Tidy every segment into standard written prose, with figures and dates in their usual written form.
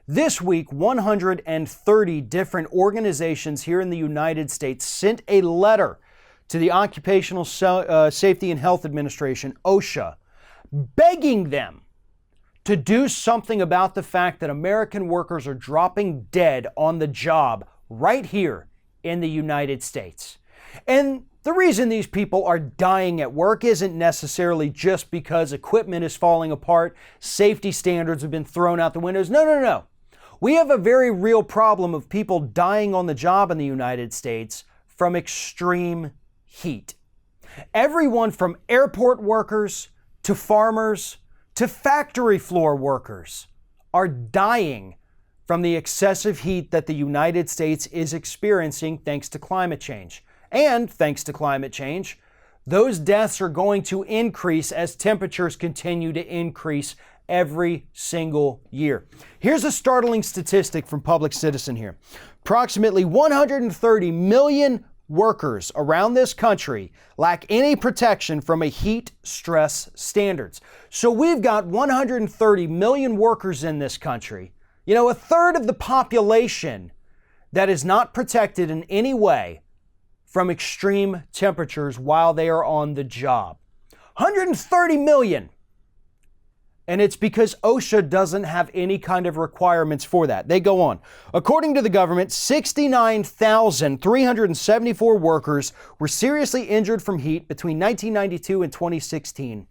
This week, 130 different organizations here in the United States sent a letter to the Occupational Safety and Health Administration, OSHA, begging them to do something about the fact that American workers are dropping dead on the job right here in the United States. And the reason these people are dying at work isn't necessarily just because equipment is falling apart, safety standards have been thrown out the windows. No. We have a very real problem of people dying on the job in the United States from extreme heat. Everyone from airport workers to farmers to factory floor workers are dying from the excessive heat that the United States is experiencing thanks to climate change. And thanks to climate change, those deaths are going to increase as temperatures continue to increase every single year. Here's a startling statistic from Public Citizen here. Approximately 130 million workers around this country lack any protection from a heat stress standards. So we've got 130 million workers in this country, a third of the population that is not protected in any way from extreme temperatures while they are on the job. 130 million. And it's because OSHA doesn't have any kind of requirements for that. They go on. According to the government, 69,374 workers were seriously injured from heat between 1992 and 2016.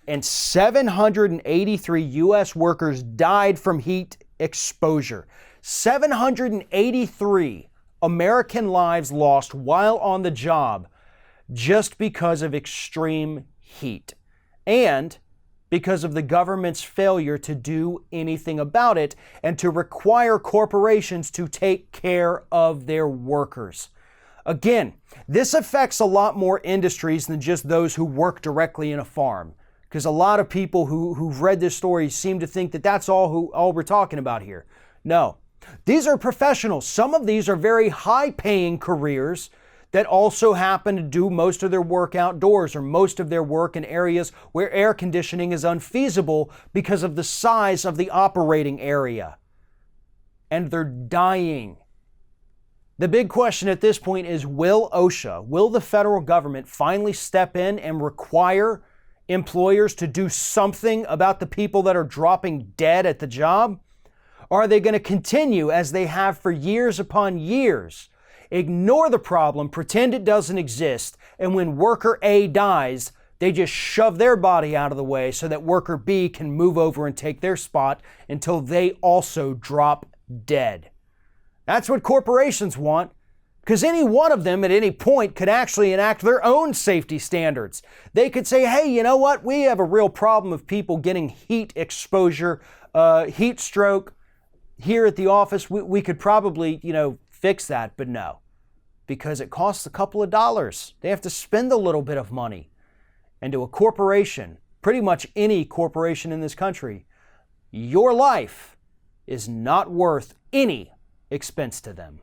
And 783 U.S. workers died from heat exposure. 783 American lives lost while on the job just because of extreme heat and because of the government's failure to do anything about it and to require corporations to take care of their workers. Again, this affects a lot more industries than just those who work directly in a farm, because a lot of people who've read this story seem to think that that's all we're talking about here. No. These are professionals. Some of these are very high-paying careers that also happen to do most of their work outdoors or most of their work in areas where air conditioning is unfeasible because of the size of the operating area. And they're dying. The big question at this point is, will the federal government finally step in and require employers to do something about the people that are dropping dead at the job? Or are they going to continue, as they have for years upon years, ignore the problem, pretend it doesn't exist, and when worker A dies, they just shove their body out of the way so that worker B can move over and take their spot until they also drop dead? That's what corporations want, because any one of them at any point could actually enact their own safety standards. They could say, hey, you know what? We have a real problem of people getting heat exposure, heat stroke, here at the office. We could probably, fix that, but no, because it costs a couple of dollars. They have to spend a little bit of money. And to a corporation, pretty much any corporation in this country, your life is not worth any expense to them.